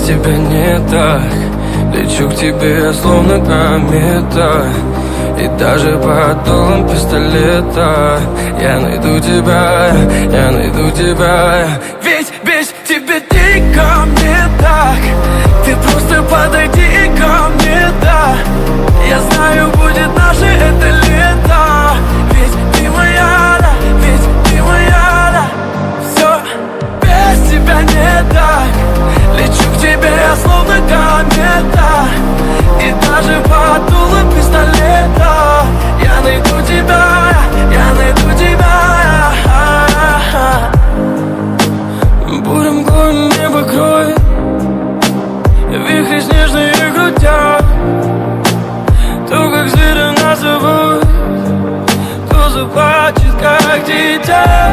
тебя не так. Лечу к тебе, словно комета, и даже под дулом пистолета я найду тебя, я найду тебя. Ведь без тебя дико мне так. Ты просто подойди ко мне, да. Я знаю, будет наше это лето. Ведь ты моя, да, ведь ты моя, да. Все без тебя не так. Лечу к тебе, словно комета, и даже под дулом пистолета я найду тебя, я найду тебя. Буря мглой небо кроет, вихри снежные крутят. То, как зверя нас зовут, то заплачет, как дитя.